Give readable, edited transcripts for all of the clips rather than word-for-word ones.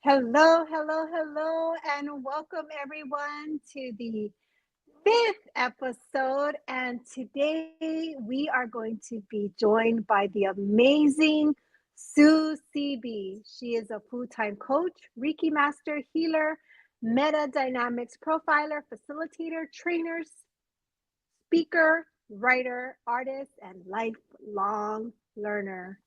Hello, hello, hello, and welcome everyone to the fifth episode. And today we are going to be joined by the amazing Sue Seaby. She is a full-time coach, Reiki master, healer, meta dynamics profiler, facilitator, trainer, speaker, writer, artist, and lifelong learner.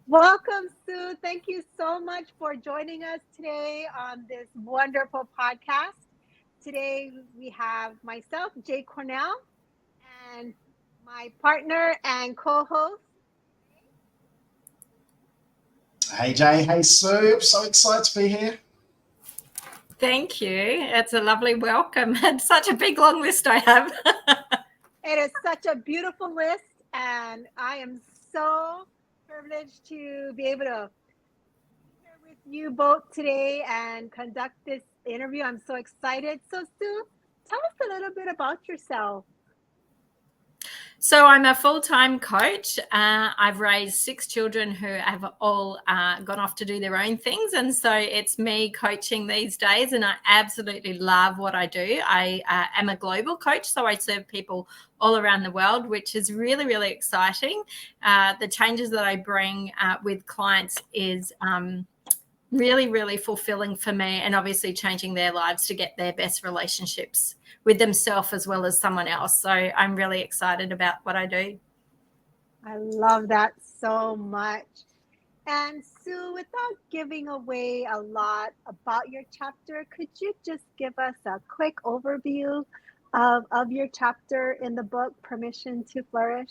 Welcome, Sue. Thank you so much for joining us today on this wonderful podcast. Today we have myself, Jay Cornell, and my partner and co-host. Hey Jay, hey Sue, so excited to be here. Thank you. It's a lovely welcome and such a big long list I have. It is such a beautiful list, and I am so privileged to be able to be here with you both today and conduct this interview. I'm so excited. So, Sue, tell us a little bit about yourself. So I'm a full-time coach. I've raised 6 children who have all gone off to do their own things. And so it's me coaching these days. And I absolutely love what I do. I am a global coach, so I serve people all around the world, which is really, really exciting. The changes that I bring with clients is really, really fulfilling for me, and obviously changing their lives to get their best relationships with themselves as well as someone else. So I'm really excited about what I do. I love that so much. And Sue, without giving away a lot about your chapter, could you just give us a quick overview of your chapter in the book, Permission to Flourish?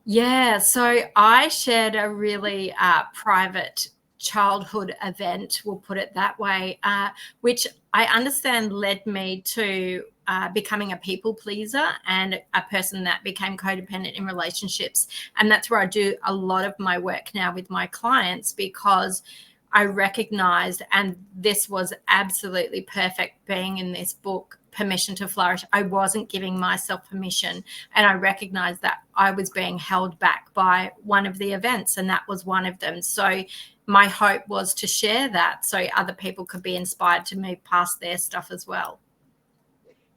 Yeah, so I shared a really private childhood event, we'll put it that way, which I understand led me to becoming a people pleaser and a person that became codependent in relationships. And that's where I do a lot of my work now with my clients, because I recognized, and this was absolutely perfect being in this book, Permission to Flourish, I wasn't giving myself permission. And I recognized that I was being held back by one of the events, and that was one of them. So my hope was to share that so other people could be inspired to move past their stuff as well.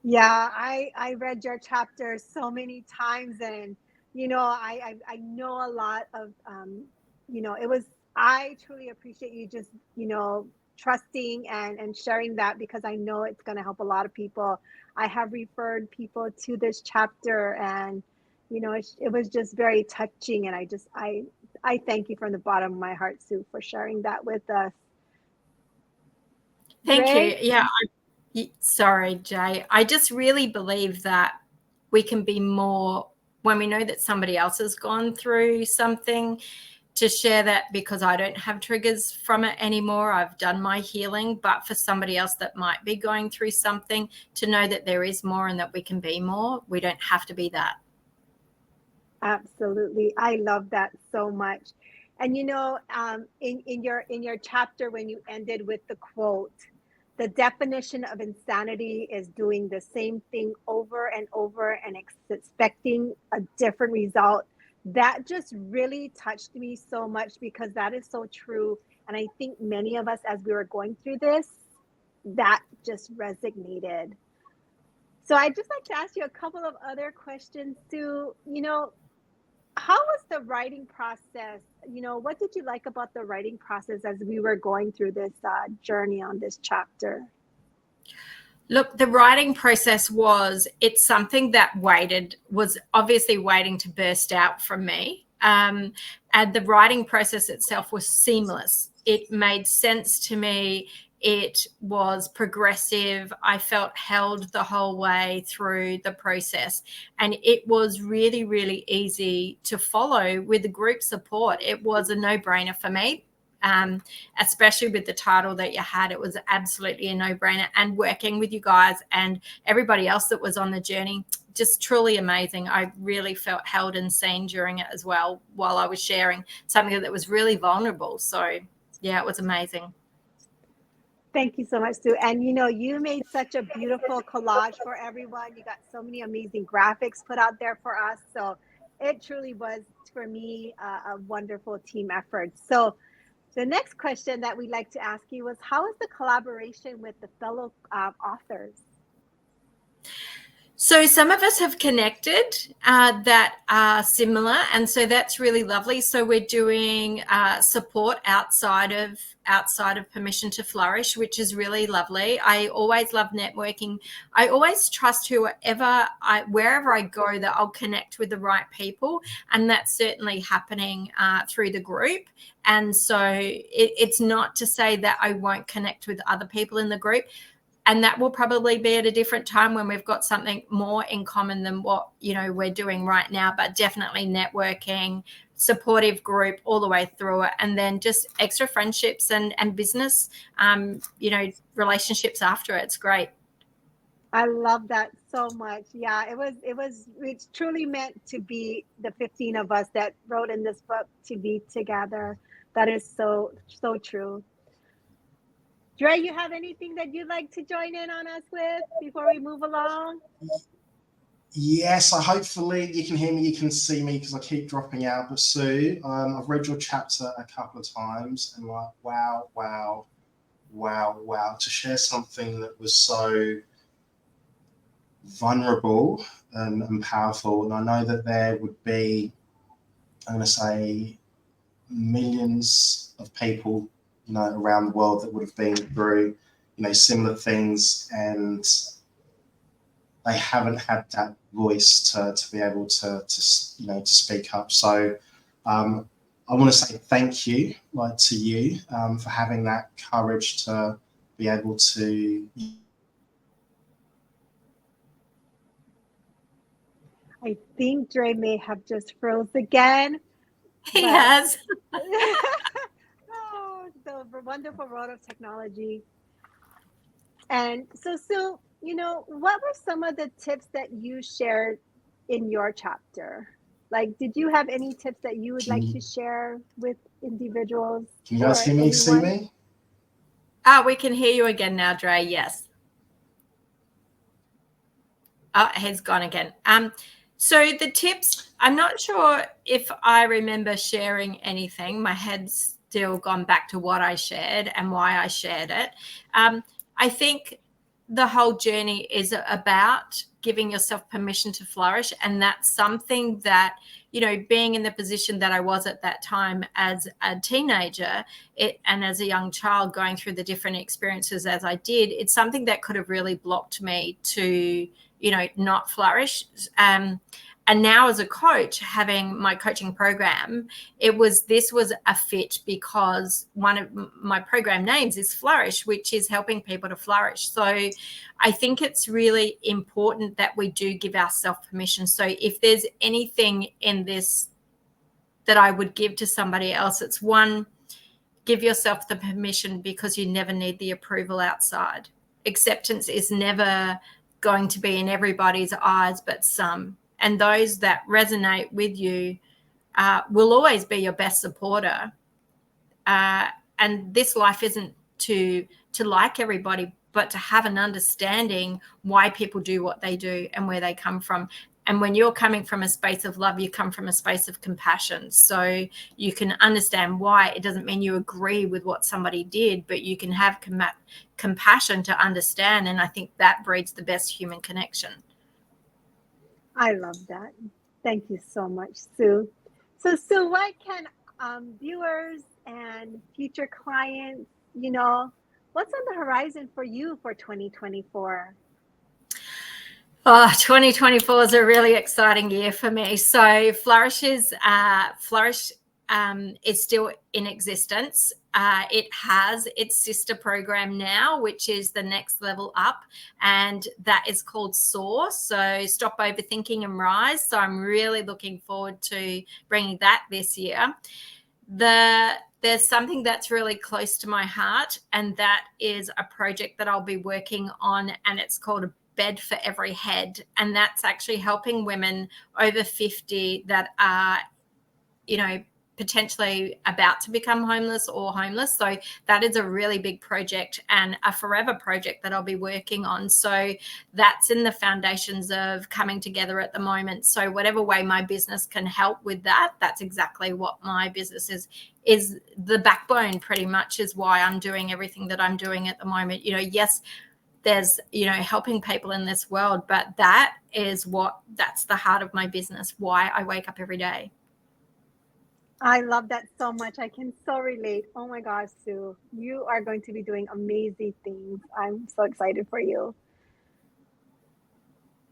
Yeah, I read your chapter so many times, and I know a lot of it was, I truly appreciate you just trusting and sharing that, because I know it's going to help a lot of people. I have referred people to this chapter, and it was just very touching, and I thank you from the bottom of my heart, Sue, for sharing that with us. Thank you. Ray? Yeah, sorry, Jay. I just really believe that we can be more when we know that somebody else has gone through something, to share that, because I don't have triggers from it anymore. I've done my healing, but for somebody else that might be going through something, to know that there is more and that we can be more. We don't have to be that. Absolutely. I love that so much. And in your chapter, when you ended with the quote, the definition of insanity is doing the same thing over and over and expecting a different result. That just really touched me so much, because that is so true. And I think many of us, as we were going through this, that just resonated. So I'd just like to ask you a couple of other questions, Sue. How was the writing process? What did you like about the writing process as we were going through this journey on this chapter? Look, the writing process it's something that was obviously waiting to burst out from me. And the writing process itself was seamless. It made sense to me. It was progressive. I felt held the whole way through the process. And it was really, really easy to follow with the group support. It was a no-brainer for me. Especially with the title that you had, it was absolutely a no-brainer. And working with you guys and everybody else that was on the journey, just truly amazing. I really felt held and seen during it as well, while I was sharing something that was really vulnerable. So yeah, it was amazing. Thank you so much, Sue. And you made such a beautiful collage for everyone. You got so many amazing graphics put out there for us. So it truly was for me a wonderful team effort. So the next question that we'd like to ask you was, how is the collaboration with the fellow authors? So some of us have connected that are similar, and so that's really lovely. So we're doing support outside of Permission to Flourish, which is really lovely. I always love networking. I always trust wherever I go, that I'll connect with the right people, and that's certainly happening through the group. And so it's not to say that I won't connect with other people in the group. And that will probably be at a different time when we've got something more in common than what, we're doing right now, but definitely networking, supportive group all the way through it. And then just extra friendships and business, relationships after it. It's great. I love that so much. Yeah, it's truly meant to be the 15 of us that wrote in this book to be together. That is so, so true. Dre, you have anything that you'd like to join in on us with before we move along? Yes, hopefully you can hear me, you can see me, because I keep dropping out. But Sue, I've read your chapter a couple of times, and like, wow, to share something that was so vulnerable and powerful. And I know that there would be, I'm going to say, millions of people, around the world that would have been through, similar things, and they haven't had that voice to be able to speak up. So I want to say thank you, to you, for having that courage to be able to. I think Dre may have just froze again. He has. Oh, the wonderful world of technology. And so, Sue, what were some of the tips that you shared in your chapter? Like, did you have any tips that you would like to share with individuals? Can you guys hear me, see me? We can hear you again now, Dre. Yes. Oh, he's gone again. So the tips, I'm not sure if I remember sharing anything. My head's still gone back to what I shared and why I shared it. I think the whole journey is about giving yourself permission to flourish. And that's something that, being in the position that I was at that time as a teenager and as a young child going through the different experiences as I did, it's something that could have really blocked me to, not flourish. And now as a coach, having my coaching program, this was a fit because one of my program names is Flourish, which is helping people to flourish. So I think it's really important that we do give ourselves permission. So if there's anything in this that I would give to somebody else, it's one, give yourself the permission, because you never need the approval outside. Acceptance is never going to be in everybody's eyes, but some. And those that resonate with you will always be your best supporter. And this life isn't to like everybody, but to have an understanding why people do what they do and where they come from. And when you're coming from a space of love, you come from a space of compassion. So you can understand why. It doesn't mean you agree with what somebody did, but you can have compassion to understand. And I think that breeds the best human connection. I love that. Thank you so much, Sue. So, Sue, what can viewers and future clients, what's on the horizon for you for 2024? Oh, 2024 is a really exciting year for me. So Flourish is still in existence. It has its sister program now, which is the next level up, and that is called Soar. So Stop Overthinking and Rise. So I'm really looking forward to bringing that this year. There's something that's really close to my heart, and that is a project that I'll be working on, and it's called A Bed for Every Head. And that's actually helping women over 50 that are, potentially about to become homeless or homeless. So that is a really big project and a forever project that I'll be working on. So that's in the foundations of coming together at the moment. So whatever way my business can help with that, that's exactly what my business is the backbone, pretty much, is why I'm doing everything that I'm doing at the moment. Yes, there's, helping people in this world, but that's the heart of my business, why I wake up every day. I love that so much. I can so relate. Oh my gosh, Sue, you are going to be doing amazing things. I'm so excited for you.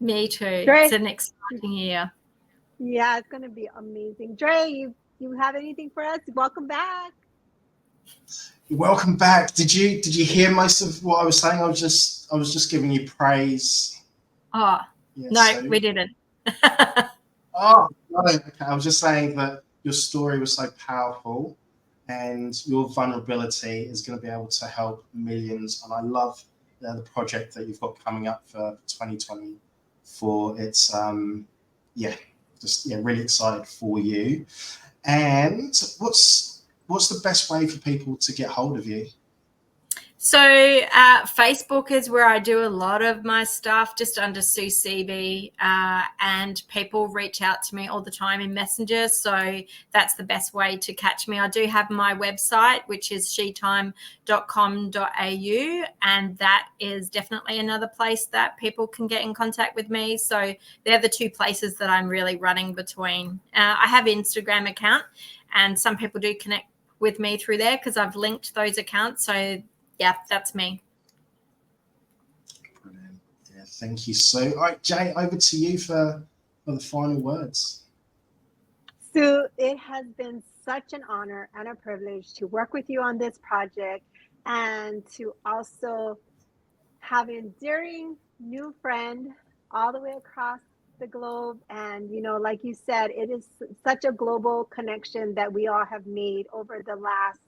Me too. Dre, it's an exciting year. Yeah, it's going to be amazing. Dre, you have anything for us? Welcome back. Welcome back. Did you hear most of what I was saying? I was just giving you praise. Oh, yeah, no, so, we didn't. Oh, no. Okay. I was just saying that your story was so powerful and your vulnerability is going to be able to help millions. And I love the project that you've got coming up for 2024. It's, really excited for you. And what's the best way for people to get hold of you? So Facebook is where I do a lot of my stuff, just under Sue Seaby, and people reach out to me all the time in Messenger. So that's the best way to catch me. I do have my website, which is shetime.com.au, and that is definitely another place that people can get in contact with me. So they're the two places that I'm really running between. I have an Instagram account, and some people do connect with me through there because I've linked those accounts. So yeah, that's me. Brilliant. Yeah, thank you, Sue. All right, Jay, over to you for the final words. Sue, it has been such an honor and a privilege to work with you on this project and to also have an endearing new friend all the way across the globe. And, like you said, it is such a global connection that we all have made over the last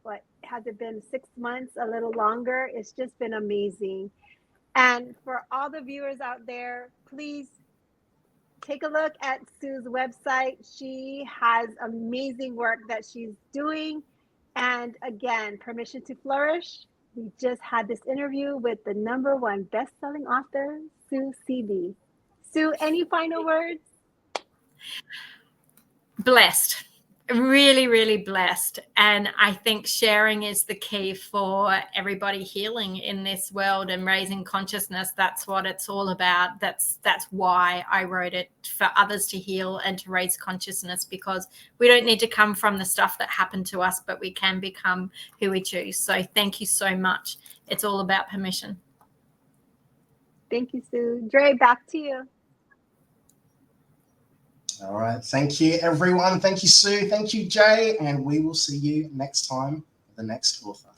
what has it been, 6 months, a little longer. It's just been amazing. And for all the viewers out there, please take a look at Sue's website. She has amazing work that she's doing. And again, Permission to Flourish. We just had this interview with the #1 best-selling author, Sue Seaby. Sue, any final words? Blessed. Really, really blessed. And I think sharing is the key for everybody healing in this world and raising consciousness. That's what it's all about. That's why I wrote it, for others to heal and to raise consciousness, because we don't need to come from the stuff that happened to us, but we can become who we choose. So thank you so much. It's all about permission. Thank you, Sue. Dre, back to you. All right. Thank you, everyone. Thank you, Sue. Thank you, Jay. And we will see you next time with the next author.